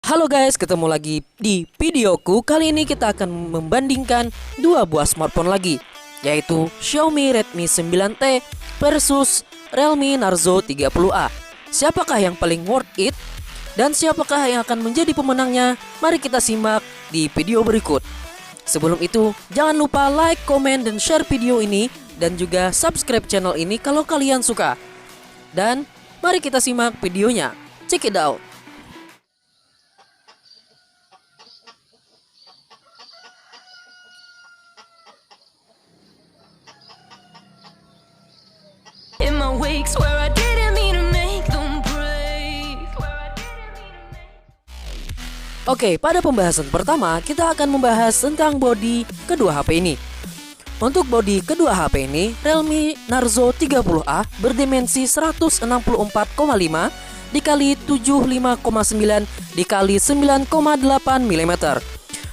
Halo guys, ketemu lagi di videoku. Kali ini kita akan membandingkan dua buah smartphone lagi, yaitu Xiaomi Redmi 9T versus Realme Narzo 30A. Siapakah yang paling worth it? Dan siapakah yang akan menjadi pemenangnya? Mari kita simak di video berikut. Sebelum itu, jangan lupa like, komen, dan share video ini, dan juga subscribe channel ini kalau kalian suka. Dan mari kita simak videonya. Check it out. In my wakes where I didn't mean to make them break. Oke, pada pembahasan pertama kita akan membahas tentang bodi kedua HP ini. Untuk bodi kedua HP ini, Realme Narzo 30A berdimensi 164,5 dikali 75,9 dikali 9,8 mm.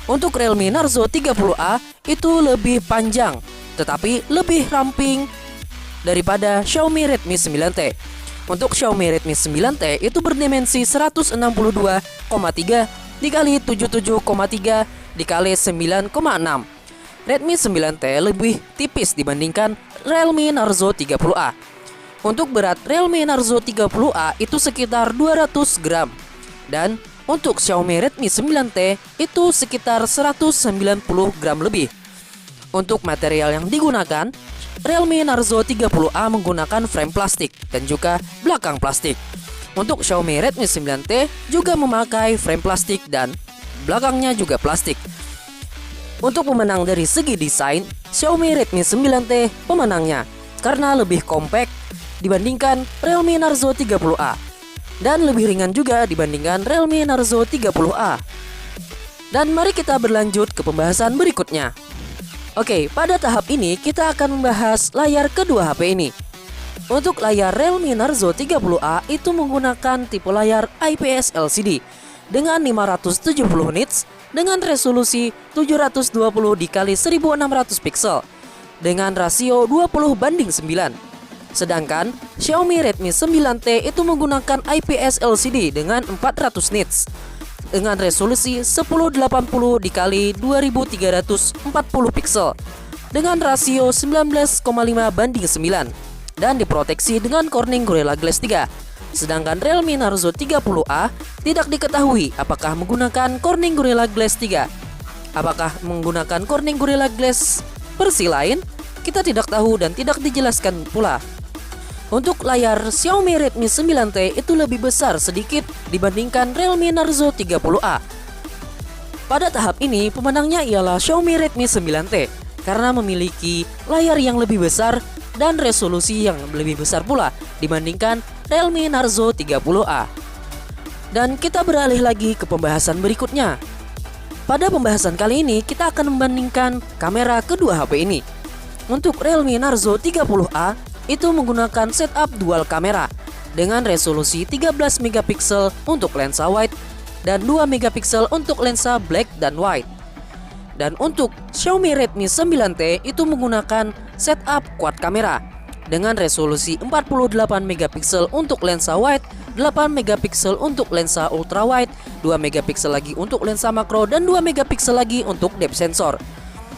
Untuk Realme Narzo 30A itu lebih panjang, tetapi lebih ramping daripada Xiaomi Redmi 9T. Untuk Xiaomi Redmi 9T itu berdimensi 162,3 dikali 77,3 dikali 9,6. Redmi 9T lebih tipis dibandingkan Realme Narzo 30A. Untuk berat Realme Narzo 30A itu sekitar 200 gram. Dan untuk Xiaomi Redmi 9T itu sekitar 190 gram lebih. Untuk material yang digunakan, Realme Narzo 30A menggunakan frame plastik dan juga belakang plastik. Untuk Xiaomi Redmi 9T juga memakai frame plastik dan belakangnya juga plastik. Untuk pemenang dari segi desain, Xiaomi Redmi 9T pemenangnya karena lebih kompak dibandingkan Realme Narzo 30A dan lebih ringan juga dibandingkan Realme Narzo 30A. Dan mari kita berlanjut ke pembahasan berikutnya. Oke, pada tahap ini kita akan membahas layar kedua HP ini. Untuk layar Realme Narzo 30A itu menggunakan tipe layar IPS LCD dengan 570 nits dengan resolusi 720 dikali 1600 pixel dengan rasio 20:9. Sedangkan Xiaomi Redmi 9T itu menggunakan IPS LCD dengan 400 nits dengan resolusi 1080 dikali 2340 pixel dengan rasio 19,5:9 dan diproteksi dengan Corning Gorilla Glass 3. Sedangkan Realme Narzo 30A tidak diketahui apakah menggunakan Corning Gorilla Glass 3. Apakah menggunakan Corning Gorilla Glass versi lain? Kita tidak tahu dan tidak dijelaskan pula. Untuk layar Xiaomi Redmi 9T itu lebih besar sedikit dibandingkan Realme Narzo 30A. Pada tahap ini pemenangnya ialah Xiaomi Redmi 9T karena memiliki layar yang lebih besar dan resolusi yang lebih besar pula dibandingkan Realme Narzo 30A. Dan kita beralih lagi ke pembahasan berikutnya. Pada pembahasan kali ini kita akan membandingkan kamera kedua HP ini. Untuk Realme Narzo 30A itu menggunakan setup dual kamera dengan resolusi 13 megapiksel untuk lensa wide dan 2 megapiksel untuk lensa black dan white. Dan untuk Xiaomi Redmi 9T itu menggunakan setup quad kamera dengan resolusi 48 megapiksel untuk lensa wide, 8 megapiksel untuk lensa ultra wide, 2 megapiksel lagi untuk lensa makro dan 2 megapiksel lagi untuk depth sensor.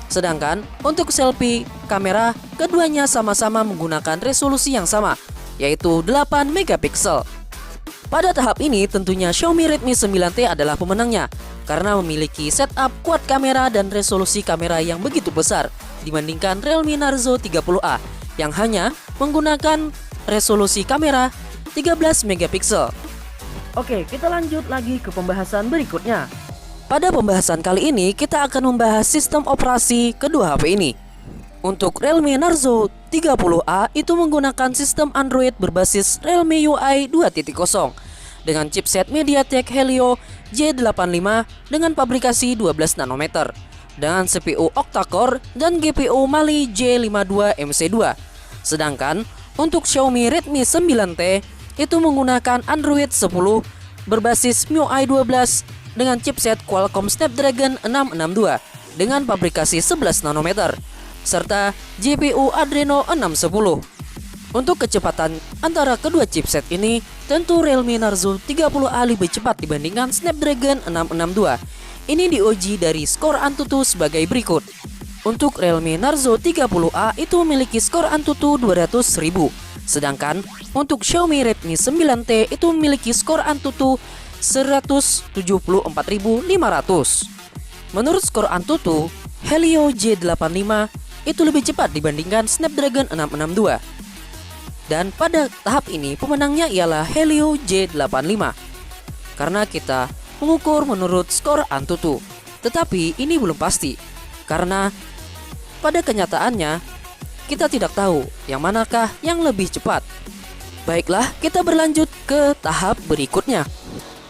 Sedangkan untuk selfie kamera keduanya sama-sama menggunakan resolusi yang sama, yaitu 8 megapiksel. Pada tahap ini tentunya Xiaomi Redmi 9T adalah pemenangnya karena memiliki setup quad kamera dan resolusi kamera yang begitu besar dibandingkan Realme Narzo 30A yang hanya menggunakan resolusi kamera 13 megapiksel. Oke, kita lanjut lagi ke pembahasan berikutnya. Pada pembahasan kali ini kita akan membahas sistem operasi kedua HP ini. Untuk Realme Narzo 30A itu menggunakan sistem Android berbasis Realme UI 2.0 dengan chipset MediaTek Helio J85 dengan pabrikasi 12 nanometer dengan CPU octa-core dan GPU Mali J52 MC2. Sedangkan untuk Xiaomi Redmi 9T itu menggunakan Android 10 berbasis MIUI 12 dengan chipset Qualcomm Snapdragon 662 dengan pabrikasi 11 nanometer serta GPU Adreno 610. Untuk kecepatan antara kedua chipset ini, tentu Realme Narzo 30A lebih cepat dibandingkan Snapdragon 662. Ini diuji dari skor AnTuTu sebagai berikut. Untuk Realme Narzo 30A itu memiliki skor AnTuTu 200.000. Sedangkan untuk Xiaomi Redmi 9T itu memiliki skor AnTuTu 174.500. Menurut skor AnTuTu, Helio J85 itu lebih cepat dibandingkan Snapdragon 662. Dan pada tahap ini pemenangnya ialah Helio J85 karena kita mengukur menurut skor AnTuTu. Tetapi ini belum pasti karena pada kenyataannya kita tidak tahu yang manakah yang lebih cepat. Baiklah, kita berlanjut ke tahap berikutnya.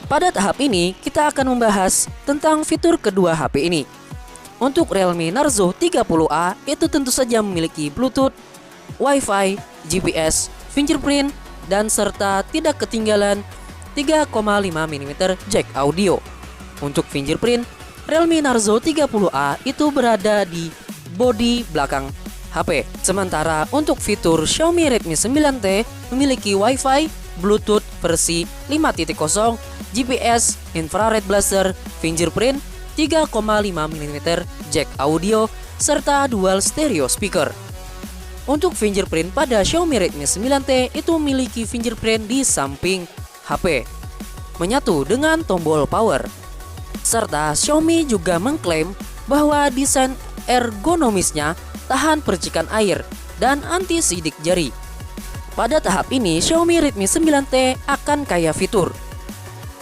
Pada tahap ini kita akan membahas tentang fitur kedua HP ini. Untuk Realme Narzo 30A itu tentu saja memiliki Bluetooth, Wi-Fi, GPS, fingerprint, dan serta tidak ketinggalan 3,5 mm jack audio. Untuk fingerprint, Realme Narzo 30A itu berada di bodi belakang HP. Sementara untuk fitur Xiaomi Redmi 9T memiliki Wi-Fi, Bluetooth versi 5.0, GPS, infrared blaster, fingerprint, 3,5 mm jack audio, serta dual stereo speaker. Untuk fingerprint pada Xiaomi Redmi 9T itu memiliki fingerprint di samping HP, menyatu dengan tombol power. Serta Xiaomi juga mengklaim bahwa desain ergonomisnya tahan percikan air dan anti sidik jari. Pada tahap ini Xiaomi Redmi 9T akan kaya fitur.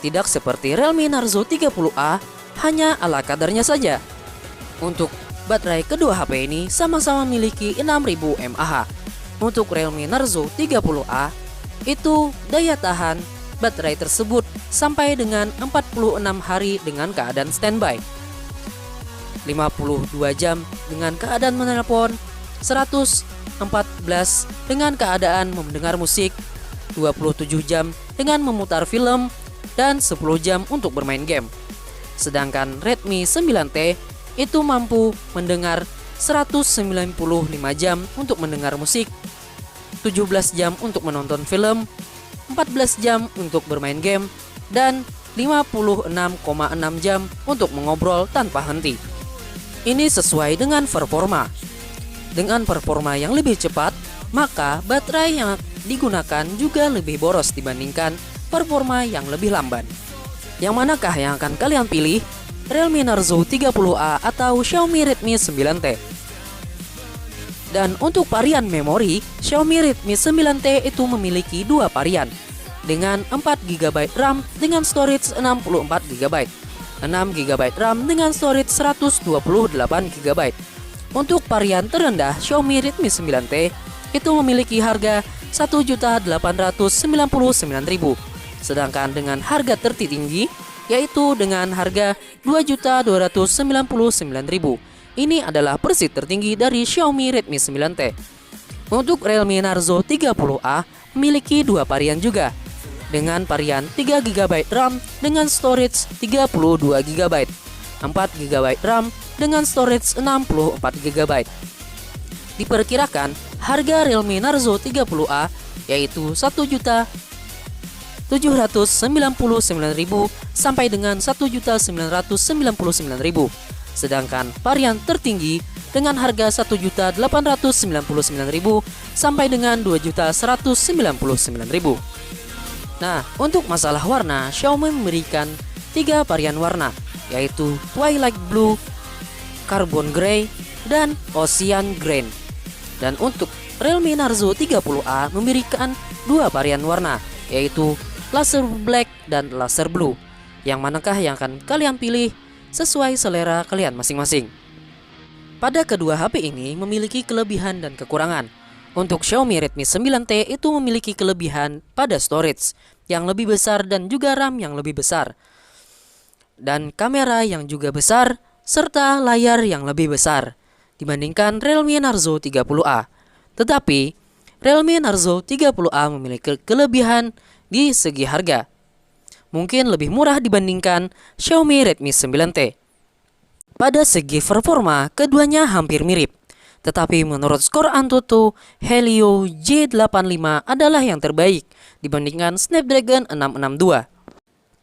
Tidak seperti Realme Narzo 30A, hanya ala kadarnya saja. Untuk baterai kedua HP ini sama-sama memiliki 6000 mAh. Untuk Realme Narzo 30A itu daya tahan baterai tersebut sampai dengan 46 hari dengan keadaan standby, 52 jam dengan keadaan menelpon, 114 dengan keadaan mendengar musik, 27 jam dengan memutar film, dan 10 jam untuk bermain game. Sedangkan Redmi 9T itu mampu mendengar 195 jam untuk mendengar musik, 17 jam untuk menonton film, 14 jam untuk bermain game, dan 56,6 jam untuk mengobrol tanpa henti. Ini sesuai dengan performa. Dengan performa yang lebih cepat, maka baterai yang digunakan juga lebih boros dibandingkan performa yang lebih lamban. Yang manakah yang akan kalian pilih? Realme Narzo 30A atau Xiaomi Redmi 9T? Dan untuk varian memori, Xiaomi Redmi 9T itu memiliki dua varian dengan 4GB RAM dengan storage 64GB, 6GB RAM dengan storage 128GB. Untuk varian terendah Xiaomi Redmi 9T itu memiliki harga 1.899.000, sedangkan dengan harga tertinggi yaitu dengan harga 2.299.000. Ini adalah versi tertinggi dari Xiaomi Redmi 9T. Untuk Realme Narzo 30A memiliki dua varian juga, dengan varian 3GB RAM dengan storage 32GB, 4GB RAM dengan storage 64GB. Diperkirakan harga Realme Narzo 30A yaitu 1.799.000 sampai dengan 1.999.000. Sedangkan varian tertinggi dengan harga 1.899.000 sampai dengan 2.199.000. Nah, untuk masalah warna, Xiaomi memberikan 3 varian warna, yaitu Twilight Blue, Carbon Grey, dan Ocean Green. Dan untuk Realme Narzo 30A memberikan 2 varian warna, yaitu Laser Black dan Laser Blue. Yang manakah yang akan kalian pilih sesuai selera kalian masing-masing? Pada kedua HP ini memiliki kelebihan dan kekurangan. Untuk Xiaomi Redmi 9T itu memiliki kelebihan pada storage yang lebih besar dan juga RAM yang lebih besar, dan kamera yang juga besar serta layar yang lebih besar dibandingkan Realme Narzo 30A. Tetapi Realme Narzo 30A memiliki kelebihan di segi harga. Mungkin lebih murah dibandingkan Xiaomi Redmi 9T. Pada segi performa, keduanya hampir mirip. Tetapi menurut skor Antutu, Helio J85 adalah yang terbaik dibandingkan Snapdragon 662.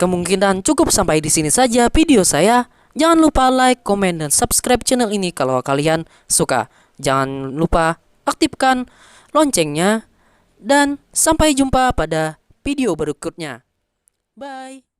Kemungkinan cukup sampai di sini saja video saya. Jangan lupa like, komen, dan subscribe channel ini kalau kalian suka. Jangan lupa aktifkan loncengnya. Dan sampai jumpa pada video berikutnya. Bye.